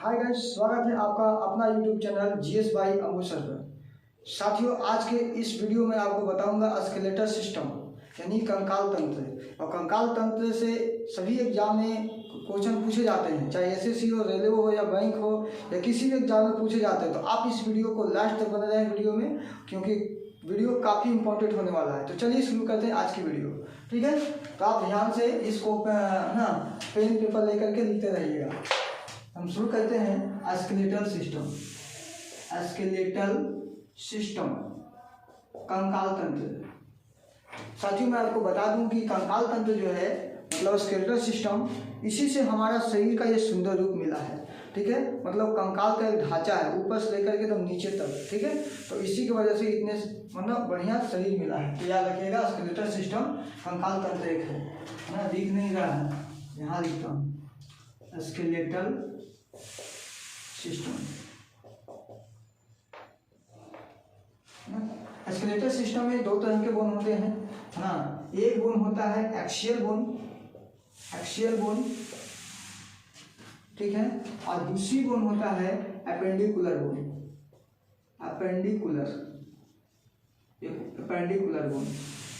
Hi guys, स्वागत है आपका अपना यूट्यूब चैनल जीएस बाई अम्बुसर पर। साथियों, आज के इस वीडियो में आपको बताऊंगा स्केलेटल सिस्टम यानी कंकाल तंत्र। और कंकाल तंत्र से सभी एग्जाम में क्वेश्चन पूछे जाते हैं, चाहे एसएससी हो, रेलवे हो या बैंक हो या किसी भी एग्जाम में पूछे जाते हैं। तो आप इस वीडियो को लास्ट तक बने रहें वीडियो में, क्योंकि वीडियो काफ़ी इंपॉर्टेंट होने वाला है। तो चलिए शुरू करते हैं आज की वीडियो, ठीक है। तो आप ध्यान से इसको पेन पेपर लेकर के लिखते रहिएगा। हम शुरू करते हैं स्केलेटल सिस्टम। स्केलेटल सिस्टम कंकाल तंत्र। साथियों, मैं आपको बता दूं कि कंकाल तंत्र जो है मतलब स्केलेटल सिस्टम, इसी से हमारा शरीर का ये सुंदर रूप मिला है, ठीक है। मतलब कंकाल का एक ढांचा है ऊपर से लेकर के एकदम नीचे तक, ठीक है। तो इसी की वजह से इतने मतलब बढ़िया शरीर मिला है। तो याद रखिएगा, स्केलेटल सिस्टम कंकाल तंत्र एक है ना। दिख नहीं रहा है, यहाँ लिखता हूँ स्केलेटल सिस्टम। स्केलेटल सिस्टम में दो तरह के बोन होते हैं, है ना। एक बोन होता है एक्सियल बोन, एक्सियल बोन, ठीक है। और दूसरी बोन होता है appendicular bone, appendicular, appendicular bone.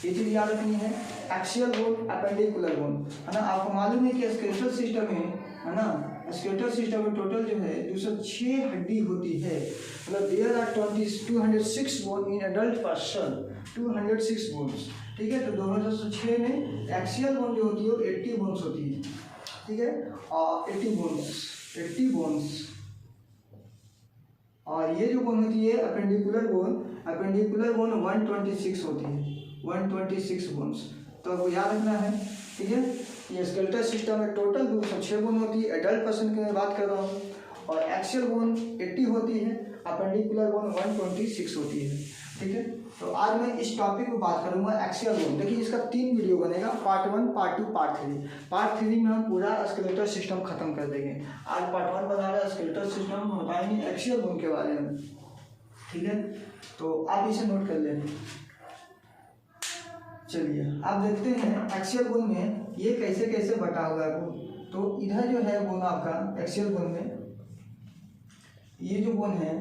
ये चीज याद रखनी है, एक्सियल बोन, एपेंडिकुलर बोन, है ना। आपको मालूम है कि स्केलेटल सिस्टम में, है ना, स्केलेटल सिस्टम में टोटल जो है 206 हड्डी होती है। मतलब there are 206 bone in adult person, 206 bones, ठीक है। तो 2006 में एक्सियल बोन जो होती है वो 80 बोन्स होती है, ठीक है। और 80 बोन्स। और ये जो बोन होती है एपेंडिकुलर बोन, एपेंडिकुलर बोन 126 होती है, 126 बोन्स। तो आपको याद रखना है, ठीक है। ये स्केलेटल सिस्टम में टोटल 206 बोन होती है, एडल्ट पर्सन की मैं बात कर रहा हूँ। और एक्सियल बोन 80 होती है, अपेंडिकुलर बोन 126 होती है, ठीक है। तो आज मैं इस टॉपिक पर बात करूंगा एक्सियल बोन। देखिए, इसका 3 वीडियो बनेगा, पार्ट 1, पार्ट 2, पार्ट 3। पार्ट 3 में हम पूरा स्केलेटल सिस्टम खत्म कर देंगे। आज पार्ट 1 बना रहा है स्केलेटल सिस्टम, हम बताएंगे एक्सियल बोन के बारे में, ठीक है। तो आप इसे नोट कर लें। चलिए आप देखते हैं एक्सियल बोन में ये कैसे कैसे बटा हुआ है बोन। तो इधर जो है बोन आपका एक्सियल बोन में, ये जो बोन है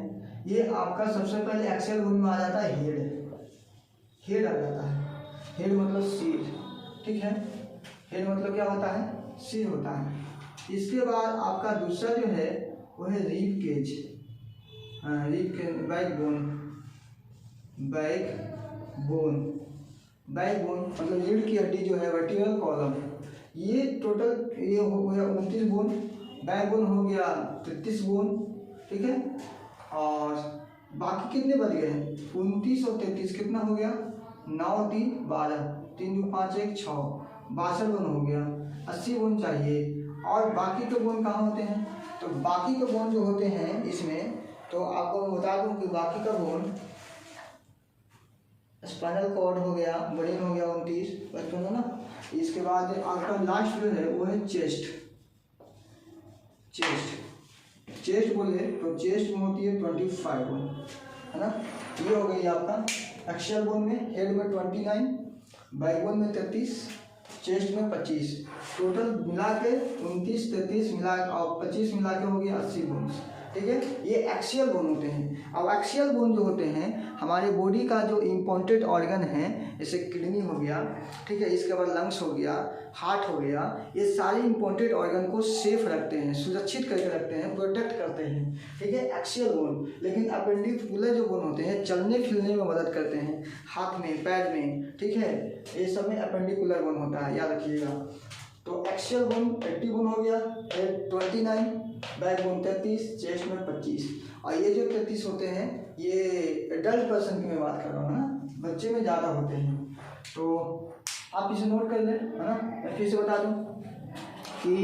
ये आपका सबसे पहले एक्सियल बोन में आ जाता है हेड, हेड आ जाता है। हेड मतलब सिर, ठीक है। हेड मतलब क्या होता है? सिर होता है। इसके बाद आपका दूसरा जो है वो है rib cage, rib cage, backbone, backbone, backbone मतलब रीढ़ की हड्डी जो है वर्टिकल कॉलम। ये टोटल ये हो गया 29 बोन। बैक बोन हो गया 33 बोन, ठीक है। और बाकी कितने बच गए हैं? 29 और 33 कितना हो गया? 9 3 12, 3 2 5 1 6, 62 बोन हो गया। 80 बोन चाहिए। और बाकी के बोन कहाँ होते हैं? तो बाकी के बोन जो होते हैं इसमें, तो आपको मैं बता दूं कि बाकी का बोन स्पाइनल कॉर्ड हो गया, ब्रेन हो गया 29, 55 है ना। इसके बाद आपका लास्ट जो है वो है चेस्ट। चेस्ट, चेस्ट बोले तो चेस्ट में होती है 25 बोन, है ना। ये हो गई आपका एक्सियल बोन में। हेड में 29, बैक बोन में 33, चेस्ट में 25, टोटल मिला के 29 33 मिला और 25 मिला के हो गया 80 बोन, ठीक है। ये एक्सियल बोन होते हैं। अब एक्सियल बोन जो होते हैं हमारे बॉडी का जो इम्पोर्टेंट ऑर्गन है, जैसे किडनी हो गया, ठीक है, इसके बाद लंग्स हो गया, हार्ट हो गया, ये सारे इम्पोर्टेंट ऑर्गन को सेफ रखते हैं, सुरक्षित करके रखते हैं, प्रोटेक्ट करते हैं, ठीक है, एक्सियल बोन। लेकिन अपेंडिकुलर जो बोन होते हैं चलने फिरने में मदद करते हैं, हाथ में, पैर में, ठीक है, ये सब में अपेंडिकुलर बोन होता है, याद रखिएगा। तो एक्सियल बोन 80 बोन हो गया, हेड 29, बैक बोन 33, चेस्ट में 25। और ये जो 33 होते हैं ये एडल्ट पर्सन की मैं बात कर रहा हूँ ना, बच्चे में ज़्यादा होते हैं। तो आप इसे नोट कर लें, है ना। मैं फिर से बता दूँ कि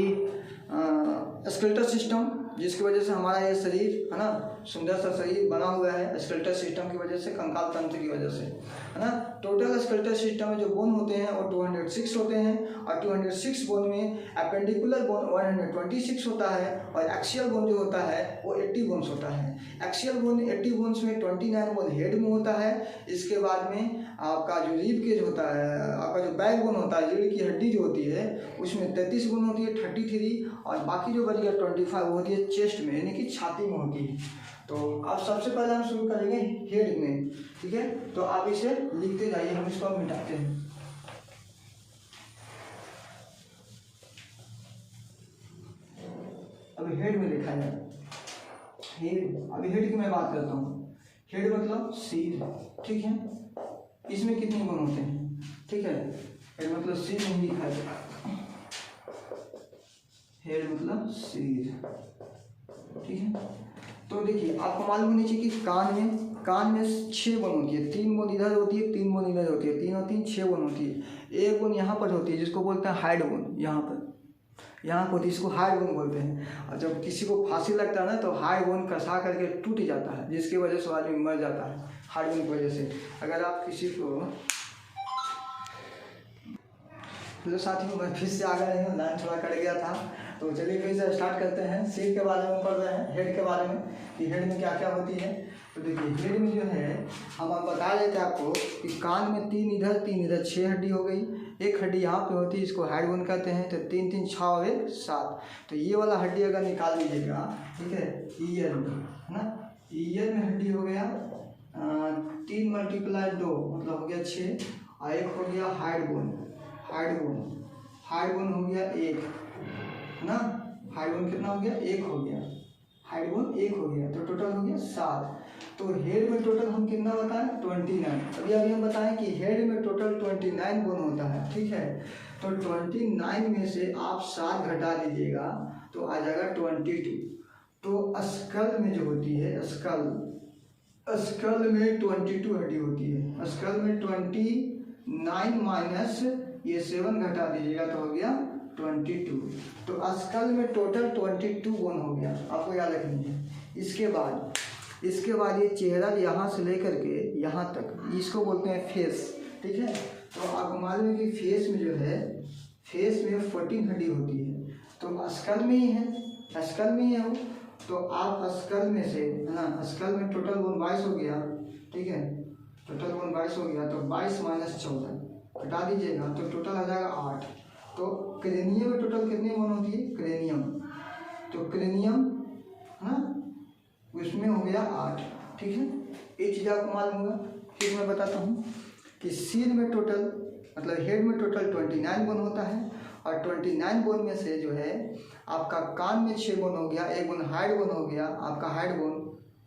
स्केलेटल सिस्टम जिसकी वजह से हमारा ये शरीर, है ना, सुंदर सा शरीर बना हुआ है, स्केलेटल सिस्टम की वजह से, कंकाल तंत्र की वजह से, है ना। टोटल स्केलेटल सिस्टम में जो बोन होते हैं वो 206 होते हैं, और 206 बोन में एपेंडिकुलर बोन 126 होता है, और एक्सियल बोन जो होता है वो 80 बोन्स होता है। एक्सियल बोन 80 बोन्स में 29 बोन हेड में होता है। इसके बाद में आपका जो रिब केज होता है, आपका जो बैक बोन होता है, रीढ़ की हड्डी जो होती है उसमें 33 बोन होती है, 33, और बाकी जो बची है 25 वो होती है चेस्ट में, यानी कि छाती में होती है। तो अब सबसे पहले हम शुरू करेंगे हेड में, ठीक है। तो आप इसे लिखते जाइए, हम इसको मिटाते हैं। अभी हेड में लिखा है हेड। अभी हेड की मैं बात करता हूँ। हेड मतलब सिर, ठीक है। इसमें कितने बोन होते हैं, ठीक है। हेड मतलब सिर नहीं लिखा है, हेड मतलब सिर, ठीक है। तो देखिए आपको मालूम होनी चाहिए कि कान में 6 बोन होती है, 3 बोन इधर होती है, 3 बोन इधर होती है, 3 और 3 6 बोन होती है। एक बोन यहाँ पर होती है जिसको बोलते हैं हाइड बोन, यहाँ पर होती है, इसको हाइड बोन बोलते हैं। और जब किसी को फांसी लगता है ना तो हाइड बोन कसा करके टूट जाता है, जिसकी वजह से आदमी मर जाता है हाइड बोन की वजह से। अगर आप किसी को, हेलो साथियों, मैं फिर से आ गए हैं, लाइन थोड़ा कट गया था, तो चलिए फिर से स्टार्ट करते हैं। सिर के बारे में पढ़ रहे हैं, हेड के बारे में कि हेड में क्या क्या होती है। तो देखिए हेड में जो है हम बता देते हैं आपको कि कान में 3 इधर 6 हड्डी हो गई, एक हड्डी यहाँ पे होती है, इसको हेड बोन कहते हैं। तो 3 3 6 और 1 7। तो ये वाला हड्डी अगर निकाल लीजिएगा, ठीक है, ईयर में, है ना, ईयर में हड्डी हो गया 3 × 2 मतलब हो गया 6, और एक हो गया हाइड बोन हो गया 1, है ना। हाइड बोन कितना हो गया, 1 हो गया, हाइड बोन 1 हो गया, तो टोटल हो गया 7। तो हेड में टोटल हम कितना बताएं, 29। अभी हम बताएं कि हेड में टोटल 29 बोन होता है, ठीक है। तो 29 में से आप 7 घटा दीजिएगा तो आ जाएगा 22। तो स्कल में जो होती है, स्कल में 22 हड्डी होती है। स्कल में 29 माइनस ये 7 घटा दीजिएगा तो हो गया 22। तो स्कल में टोटल 22 बोन हो गया, आपको याद रखनी है। इसके बाद ये चेहरा यहाँ से लेकर के यहाँ तक, इसको बोलते हैं फेस, ठीक है। तो आपको मालूम है कि फेस में जो है, फेस में 14 हड्डी होती है, तो स्कल में ही है वो। तो आप स्कल में से, है ना, स्कल में टोटल बोन 22 हो गया, ठीक है, टोटल बोन 22 हो गया। तो 22 माइनस 14 हटा दीजिएगा तो टोटल आ जाएगा 8। तो क्रेनियम में टोटल कितनी बोन होती है, तो क्रेनियम, है ना, उसमें हो गया 8, ठीक है। ये चीज़ आपको मालूम होगा। फिर मैं बताता हूँ कि सिर में टोटल मतलब हेड में टोटल 29 बोन होता है, और 29 बोन में से जो है आपका कान में 6 बोन हो गया, 1 बोन हाइड बोन हो गया आपका हाइड बोन,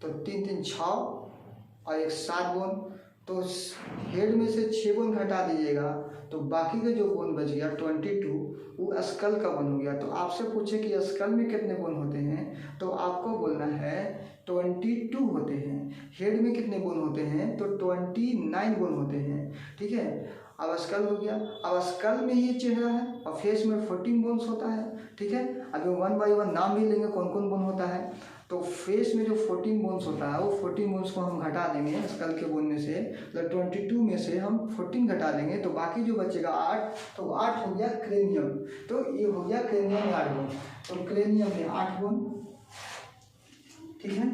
तो 3 3 6 और 1 7 बोन। तो हेड में से 6 बोन घटा दीजिएगा तो बाकी का जो बोन बच गया 22, वो स्कल का बोन हो गया। तो आपसे पूछे कि स्कल में कितने बोन होते हैं, तो आपको बोलना है 22 होते हैं। हेड में कितने बोन होते हैं, तो 29 बोन होते हैं, ठीक है। अब स्कल हो गया, अब स्कल में ही चेहरा है, और फेस में 14 बोन्स होता है, ठीक है। अभी 1 बाई 1 नाम भी लेंगे कौन कौन बोन होता है। तो फेस में जो 14 बोन्स होता है, वो 14 बोन्स को हम घटा देंगे स्कल के बोन में से, मतलब 22 में से हम 14 घटा देंगे तो बाकी जो बचेगा 8, तो 8 हो गया क्रेनियम। तो ये हो गया क्रेनियम में 8 बोन। तो क्रेनियम में 8 बोन, ठीक है।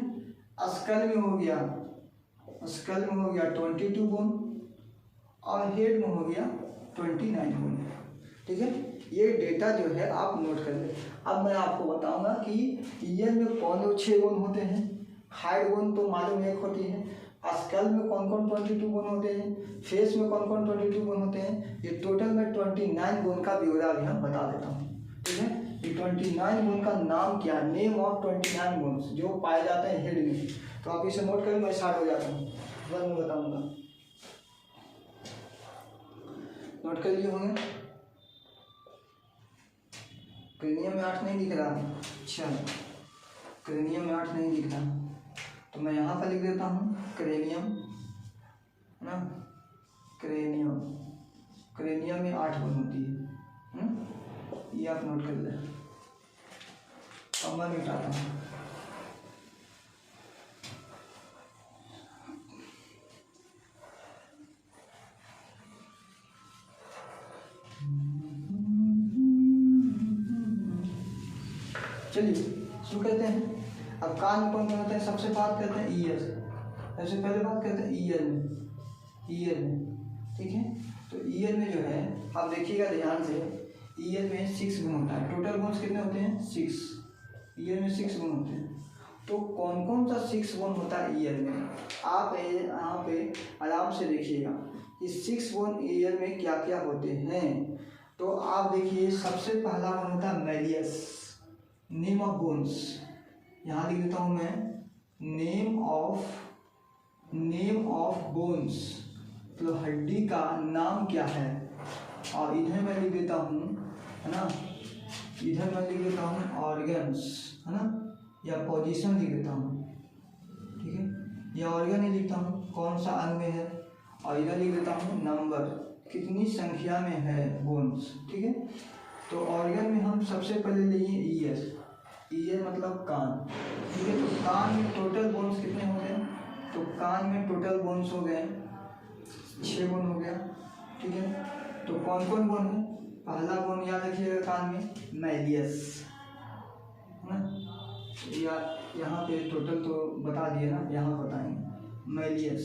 स्कल में हो गया 22 बोन, और हेड में हो गया 29 बोन, ठीक है। ये डेटा जो है आप नोट कर लें। अब मैं आपको बताऊंगा कि ईयर में कौन 6 बोन होते हैं, हाइड बोन तो मालूम 1 होती है, स्कल में कौन कौन 22 बोन होते हैं, फेस में कौन कौन 22 बोन होते हैं। ये टोटल में 29 बोन का ब्यौरा भी हम बता देता हूँ, ठीक है। ये 29 बोन का नाम क्या, नेम ऑफ 29 बोन्स जो पाए जाते हैं हेड में। तो आप इसे नोट करें, मैं स्टार्ट हो जाता हूँ, बाद में बताऊँगा। नोट कर लिए होंगे। क्रेनियम में 8 नहीं दिख रहा, अच्छा, क्रेनियम में 8 नहीं दिख रहा, तो मैं यहाँ पर लिख देता हूँ क्रेनियम, है ना, क्रेनियम में 8 बोन होती है, ये आप नोट कर लें। अब मैं मिटाता हूँ। शुरू करते हैं। अब कान में कौन कौन होते हैं? सबसे बात करते हैं ईयर, सबसे पहले बात करते हैं ईयर में, ठीक है। तो ईयर में जो है आप देखिएगा ध्यान से, ईयर में 6 गुण होता है। टोटल गुण कितने होते हैं? 6। ईयर में 6 गुण होते हैं। तो कौन कौन सा 6 गुण होता है ईयर में? आप यहाँ पे आराम से देखिएगा कि 6 गुण ईयर में क्या क्या होते हैं। तो आप देखिए, सबसे पहला गुण होता है मेलियस, नेम ऑफ बोन्स। यहाँ लिख देता हूँ मैं, नेम ऑफ बोन्स, तो हड्डी का नाम क्या है। और इधर मैं लिख देता हूँ, है ना, इधर मैं लिख देता हूँ ऑर्गन्स, है ना, या पोजीशन लिख देता हूँ, ठीक है। या ऑर्गन ही लिखता हूँ कौन सा अंग में है, और इधर लिख देता हूँ नंबर, कितनी संख्या में है बोन्स, ठीक है। तो ऑर्गन में हम सबसे पहले लिए ईयर मतलब कान, ठीक है। तो कान में टोटल बोन्स कितने हो गए? तो कान में टोटल बोन्स हो गए 6 बोन हो गया, ठीक है। तो कौन कौन बोन है? पहला बोन याद रखिएगा कान में मैलियस, है ना। या यहाँ पे टोटल तो बता दिए ना, यहाँ बताएंगे मैलियस।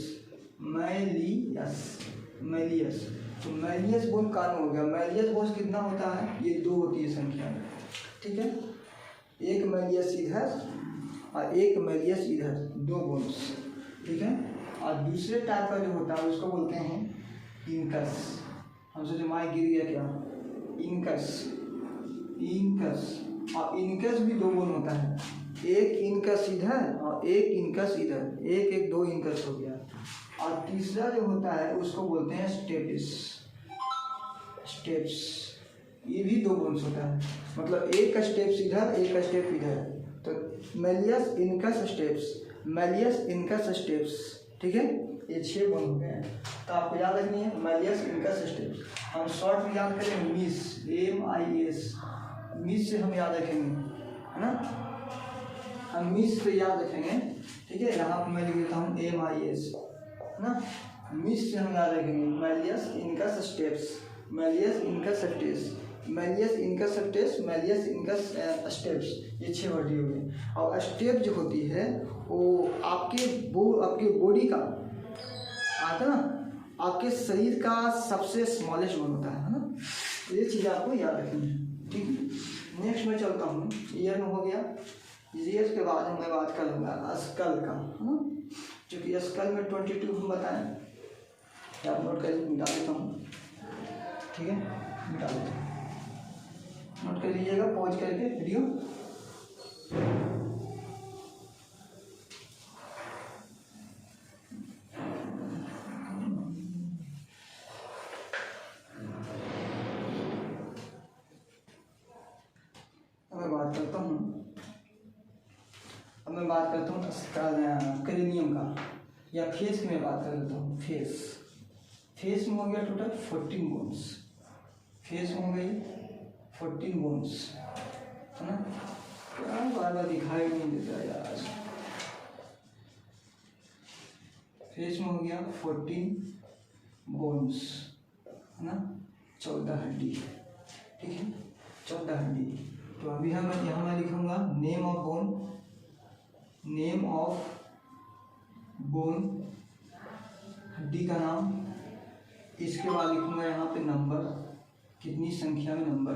तो मैलियस बोन कान हो गया। मैलियस बोन कितना होता है? ये 2 होती है संख्या में, ठीक है। एक मैलियस इधर और एक मैलियस इधर, 2 बोन्स, ठीक है। और दूसरे टाइप का जो होता है उसको बोलते हैं इनकस। हमसे जो माइक गिर गया क्या? इनकस। और इनकस भी 2 बोन होता है, एक इनकस इधर और एक इनकस इधर, एक 2 इनकस हो गया। और तीसरा जो होता है उसको बोलते हैं स्टेप्स। ये भी 2 बोन्स होता है, मतलब एक स्टेप्स इधर, एक स्टेप इधर। तो मैलियस इनकस स्टेप्स, ठीक है। ये 6 बोन हो गए हैं। तो आपको याद रखनी है मैलियस इनकस स्टेप्स। हम शॉर्ट में याद करेंगे MIS, मिस से हम याद रखेंगे, है ना। हम मिस से याद रखेंगे, ठीक है। यहाँ पर मैं लिख देता हूँ MIS, है ना। मिस से हम याद रखेंगे मैलियस इनकस स्टेप्स, ये 6 वर्ड हो गए। और स्टेप जो होती है वो आपके बॉडी का आता ना, आपके शरीर का सबसे स्मॉलेस्ट बोन होता है ना। तो ये चीज़ आपको याद रखनी है, ठीक है। नेक्स्ट में चलता हूँ, ईयर में हो गया। ईयर के बाद मैं बात कर लूँगा स्कल का, है ना। क्योंकि स्कल में 22 हम बताएं, आप नोट कर मिटा देता हूँ, ठीक है, मिटा देता हूँ, नोट कर लीजिएगा पॉज करके वीडियो। अब मैं बात करता हूँ क्रेनियम का, या फेस में बात कर लेता हूँ। फेस में हो गया टोटल 14 बोन्स, फेस में हो गई 14 बोन्स, है ना। क्या बार दिखाई नहीं देता यार। फेस में हो गया 14 बोन्स, है ना, 14 हड्डी, ठीक है, 14 हड्डी। तो अभी हम यहाँ मैं लिखूँगा नेम ऑफ बोन, हड्डी का नाम। इसके बाद लिखूँगा यहाँ पे नंबर, कितनी संख्या में नंबर,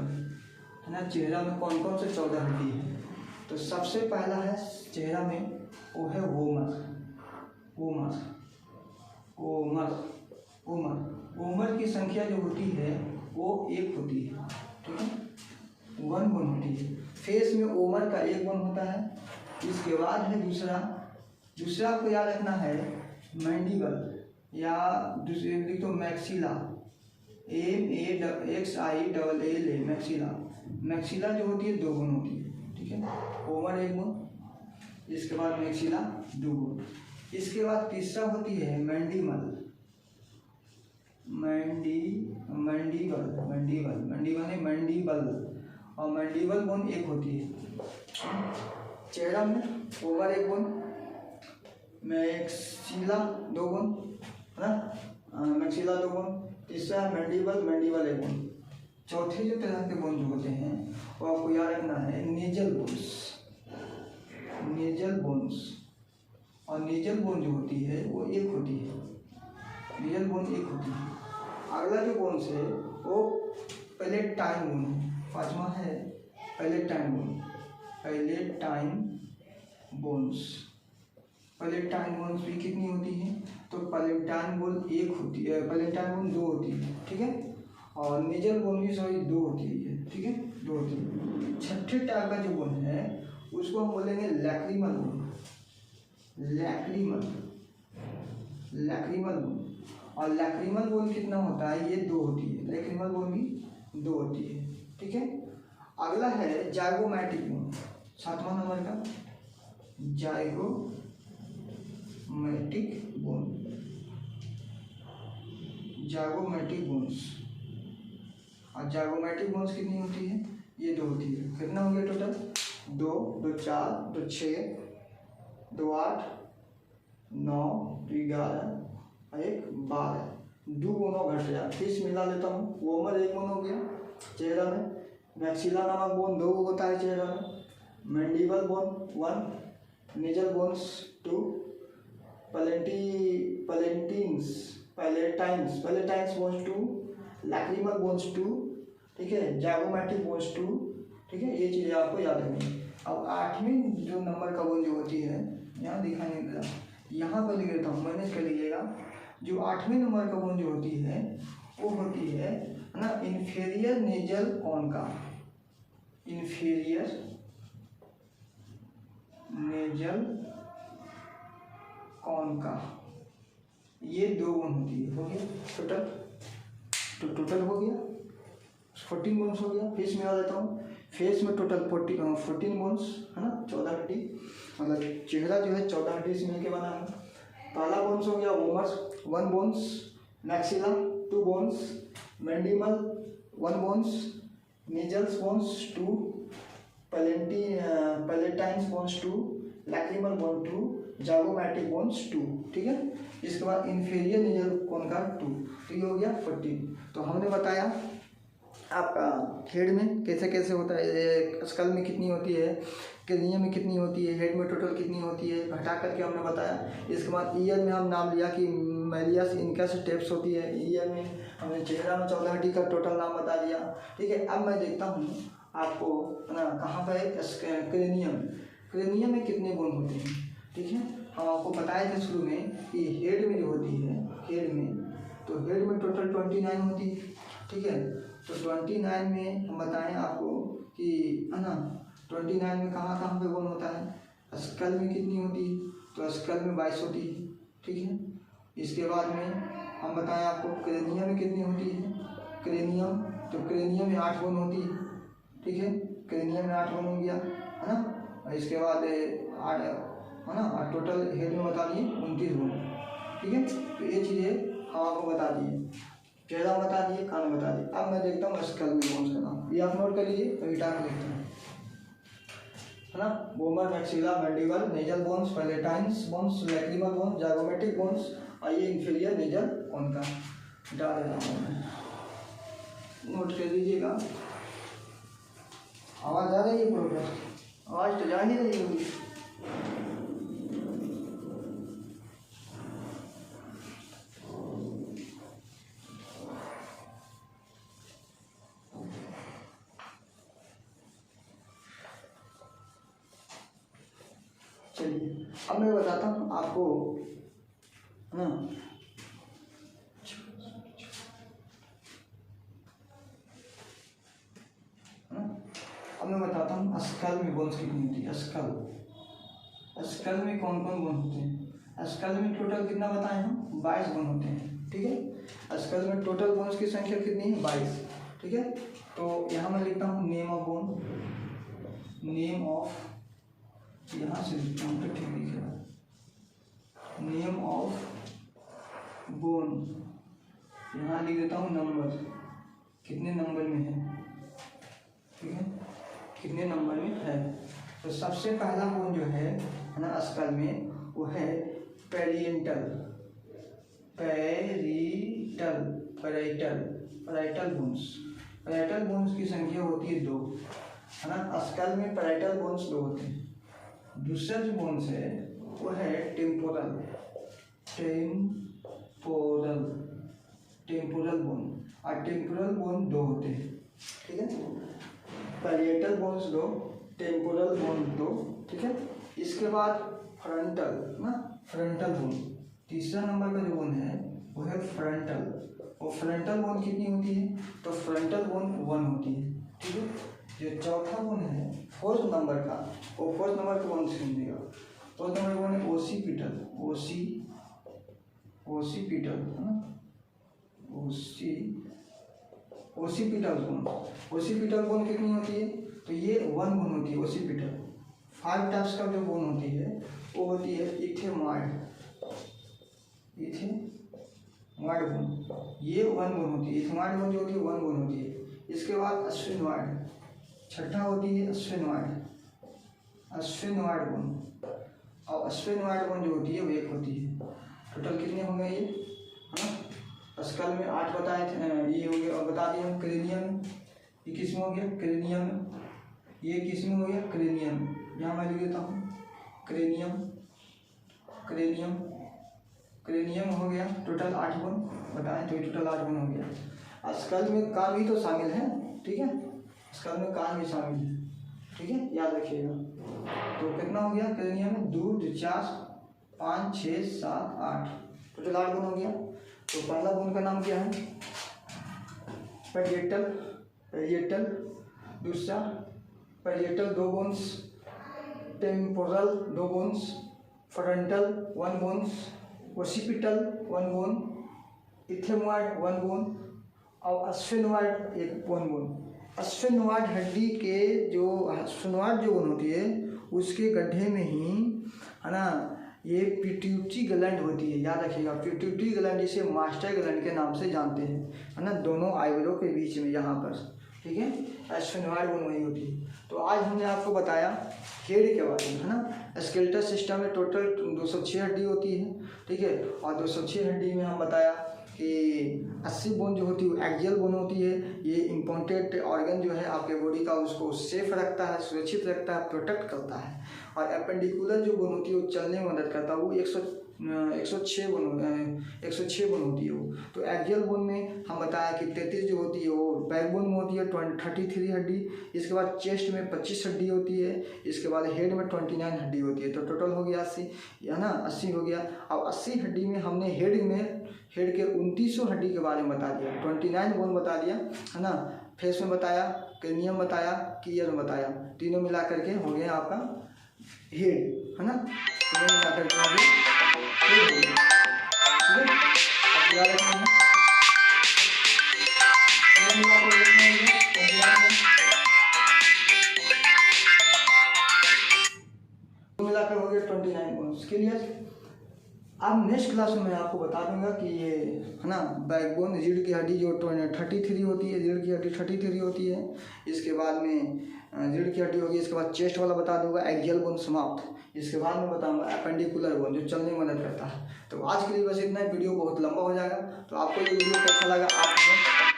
है ना। चेहरा में कौन कौन से 14 हड्डी है? तो सबसे पहला है चेहरा में, वो है वोमर की संख्या जो होती है वो 1 होती है, ठीक है, 1 बोन होती है। फेस में ओमर का 1 बोन होता है। इसके बाद है दूसरा आपको याद रखना है मैंडिबल, या दूसरे लिख तो मैक्सिला, MAXILA, मैक्सिला जो होती है 2 गुण होती है, ठीक है। ओमर 1 गुण, इसके बाद मैक्सिला 2 गुण। इसके बाद तीसरा होती है मैंडिबल, और मैंडिबल बोन 1 होती है। चेहरा में ओमर 1 गुण, मैक्सिला 2 गुण, है ना, मैक्सिला 2 गुण। तीसरा मैंडिबल 1 गुण। चौथे जो तरह के बोन जो होते हैं वो आपको याद रखना है नेजल बोन्स, बोन्स, और नेजल बोन जो होती है वो एक होती है, नेजल बोन एक होती है। अगला जो बोन्स है वो पैलेटाइन बोन है, पांचवा है palatine bone, palatine bones. Palatine bones भी कितनी होती है, तो पैलेटाइन बोन एक होती है, पैलेटाइन बोन दो होती है, ठीक है, और नेजल बोन भी सॉरी दो होती है, ठीक है, दो होती है। छठे टाइप का जो बोन है उसको हम बोलेंगे lacrimal bone, lacrimal, lacrimal bone. और लैक्रिमल बोन कितना होता है, ये दो होती है, लैक्रिमल बोन भी दो होती है, ठीक है। अगला है जाइगोमैटिक बोन, सातवां नंबर का जाइगोमैटिक बोन, जाइगोमैटिक बोन्स। और जाइगोमैटिक बोन्स कितनी होती है, ये दो होती है। कितना हो गया टोटल, दो, दो चार, दो छः, दो आठ, 9, 11, एक 12, दो बोनो घट गया, फिर मिला लेता हूँ। वोमर एक बोन हो गया चेहरा में, मैक्सिला नामक बोन दो होता है चेहरा में, mandible bone 1, nasal bones 2, palatines bones 2, lacrimal bones 2, ठीक है, जाइगोमैटिक बोन्स 2, ठीक है, ये चीज़ें आपको याद रखनी। अब आठवीं जो नंबर का बोन जो होती है, यहाँ दिखाई नहीं दे रहा, यहाँ पर लिख देता हूँ, मैनेज कर लीजिएगा। जो आठवें नंबर का बोन जो होती है वो होती है ना इंफीरियर नेजल कॉनका, इंफीरियर नेजल कॉनका, ये दो बोन होती है। हो गया टोटल, तो टोटल हो गया 14 बोन्स हो गया। फेस में आ देता हूँ, फेस में टोटल 14 बोन्स है ना, 14 हड्डी, मतलब चेहरा जो है 14 हड्डी से मिलकर बना है। पहला बोन्स हो गया vomers 1 bones, maxilla 2 bones, mandible 1 bones, nasals bones 2, palatines bones 2, lacrimal bone 2, zygomatic bones 2, ठीक है। इसके बाद इंफीरियर नेजल कॉनका 2, तो ये हो गया 14। तो हमने बताया आपका हेड में कैसे कैसे होता है, स्कल में कितनी होती है, क्रेनियम में कितनी होती है, हेड में टोटल कितनी होती है, घटा करके हमने बताया। इसके बाद ईयर में हम नाम लिया कि मैलियस इनकस टेप्स होती है, ईयर में हमने चेहरा में 14 हड्डी का टोटल नाम बता दिया, ठीक है। अब मैं देखता हूँ आपको ना कहाँ पर है क्रेनियम, क्रेनियम में कितने बोन होते हैं, ठीक है। हम आपको बताए थे शुरू में कि हेड में जो होती है, हेड में, तो हेड में टोटल 29 होती है, ठीक है। तो 29 में हम बताएं आपको कि है ना 29 में कहाँ कहाँ पे बोन होता है, स्कल में कितनी होती है, तो स्कल में 22 होती है, ठीक है। इसके बाद में हम बताएं आपको क्रेनियम में कितनी होती है, क्रेनियम, तो क्रेनियम में 8 बोन होती है, ठीक है, क्रेनियम में 8 बोन हो गया है ना। इसके बाद है ना टोटल हेड में बता दिए 29 बोन, ठीक है। तो ये चीज़ें हम आपको बता दिए, चेहरा बता दिए, कान बता दिए। अब मैं देखता हूँ स्कल में बोन्स का नाम, ये आप नोट कर लीजिए, तो इटा के देखते हैं है ना। Vomer, maxilla, mandible, nasal bones, palatines bones, lacrimal bones, zygomatic bones, और ये इंफीरियर नेजल कॉनका डाल रहा हूँ मैं, नोट कर लीजिएगा। आवाज़ आ रही है प्रोग्रेस, आवाज़ तो जा ही रही होगी। चलिए अब मैं बताता हूँ आपको है ना, अब मैं बताता हूँ स्कल में बोन्स कितनी होती है। स्कल में कौन कौन बोन होते हैं, स्कल में टोटल कितना बताएं हम, 22 बोन होते हैं, ठीक है। स्कल में टोटल बोन्स की संख्या कितनी है, 22, ठीक है। तो यहाँ मैं लिखता हूँ name of bone, name of, यहाँ से लिखता हूँ तो ठीक लिखेगा, नेम ऑफ बोन, यहाँ लिख देता हूँ नंबर, कितने नंबर में है, ठीक है, कितने नंबर में है। तो सबसे पहला बोन जो है ना स्कल में, वो है पेरिएंटल, पैराइटल बोन्स। पैराइटल बोन्स की संख्या होती है 2, है ना। स्कल में पैराइटल बोन्स 2 होते हैं, दूसरा जो बोन्स है वो है टेम्पोरल बोन। और टेम्पोरल बोन दो होते हैं, ठीक है। पैरिएटल बोन्स दो, टेम्पोरल बोन दो, ठीक है। इसके बाद फ्रंटल बोन, तीसरा नंबर का जो बोन है वो है फ्रंटल। और फ्रंटल बोन कितनी होती है? तो फ्रंटल बोन 1 होती है, ठीक है। जो चौथा बोन है फोर्थ नंबर का, वो फोर्थ नंबर का बोन सुनिएगा। फोर्थ नंबर का बोन है ओसीपिटल ओसीपिटल बोन कितनी होती है? तो ये 1 बोन होती है ओसीपिटल। 5 टाइप्स का जो बोन होती है वो होती है इथेमॉइड बोन, ये 1 बोन होती है। इथेमॉइड बोन जो होती है 1 बोन होती है। इसके बाद अस्फेनॉइड, छठा होती है अस्फेनॉइड बोन। और अस्फेनॉइड बोन जो होती है वो 1 होती है। टोटल कितने होंगे ये? स्कल में 8 बताए थे, ये हो गया। और बता दिए हम क्रेनियम, ये किस में हो गया? क्रेनियम। ये किस में हो गया? क्रेनियम। यहाँ मैं लिख देता हूँ क्रेनियम हो गया। टोटल 8 बोन बताएं, तो टोटल 8 बोन हो गया। स्कल में कान भी तो शामिल है, ठीक है। स्कल में कान भी शामिल है, ठीक है, याद रखिएगा। तो कितना हो गया? क्रेनियम में 2, 4, 5, 6, 7, 8, टोटल 8 बोन हो गया। तो पहला बोन का नाम क्या है? पैरिएटल। दूसरा parietal 2 bones, temporal 2 bones, frontal 1 bones, occipital 1 bone, इथेमॉइड 1 bone और अस्फेनॉइड 1 बोन। अस्फेनॉइड हड्डी के जो अस्फेनॉइड जो बोन होती है उसके गड्ढे में ही, है ना, ये पिट्यूटरी ग्लैंड होती है, याद रखिएगा। पिट्यूटरी ग्लैंड जिसे मास्टर ग्लैंड के नाम से जानते हैं, है ना, दोनों आइब्रो के बीच में यहाँ पर, ठीक है। अस्फेनॉइड बोन वही होती है। तो आज हमने आपको बताया हेड के बारे में, है ना। स्केलेटल सिस्टम में टोटल 206 हड्डी होती है, ठीक है। और 206 हड्डी में हम बताया कि 80 बोन जो होती है वो एक्सियल बोन होती है। ये इम्पोर्टेंट ऑर्गन जो है आपके बॉडी का, उसको सेफ रखता है, सुरक्षित रखता है, प्रोटेक्ट करता है। और एपेंडिकुलर जो बोन होती है वो चलने में मदद करता है, वो 106 बोन होती है वो। तो एक्सियल बोन में हम बताया कि 33 जो होती है वो बैकबोन में होती है, 33 हड्डी। इसके बाद चेस्ट में 25 हड्डी होती है। इसके बाद हेड में 29 हड्डी होती है। तो टोटल हो गया 80, है ना, 80 हो गया। अब 80 हड्डी में हमने हेड के 29 हड्डी के बारे में बता दिया, 29 बोन बता दिया, है ना। फेस में बताया, क्रेनियम बताया, ईयर में बताया, तीनों मिला करके हो गया आपका हेड, है ना। तीनों मिला करके हो गया हेड, ठीक है। अब याद रखना है, मिलाकर हो गया 29 बोन्स। क्लियर? अब नेक्स्ट क्लास में मैं आपको बता दूंगा कि ये, है ना, बैकबोन रीढ़ की हड्डी जो 33 होती है, रीढ़ की हड्डी 33 होती है। इसके बाद में रीढ़ की हड्डी होगी। इसके बाद चेस्ट वाला बता दूंगा, एक्सियल बोन समाप्त। इसके बाद में बताऊंगा एपेंडिकुलर बोन जो चलने में मदद करता है। तो आज के लिए बस इतना ही, वीडियो बहुत लंबा हो जाएगा। तो आपको ये वीडियो कैसा लगा आप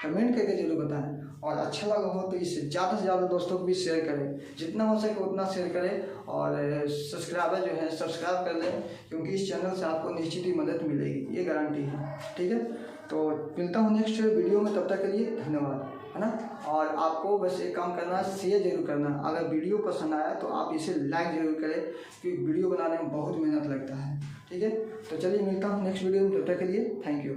हमें कमेंट करके जरूर बताएं, और अच्छा लगा हो तो इससे ज़्यादा से ज़्यादा दोस्तों को भी शेयर करें, जितना हो सके उतना शेयर करें। और सब्सक्राइबर जो है सब्सक्राइब कर लें, क्योंकि इस चैनल से आपको निश्चित ही मदद मिलेगी, ये गारंटी है, ठीक है। तो मिलता हूँ नेक्स्ट वीडियो में, तब तक के लिए धन्यवाद, है ना। और आपको बस एक काम करना है, शेयर जरूर करना। अगर वीडियो पसंद आया तो आप इसे लाइक जरूर करें, क्योंकि वीडियो बनाने में बहुत मेहनत लगता है, ठीक है। तो चलिए मिलता हूँ नेक्स्ट वीडियो में, तब तक के लिए थैंक यू।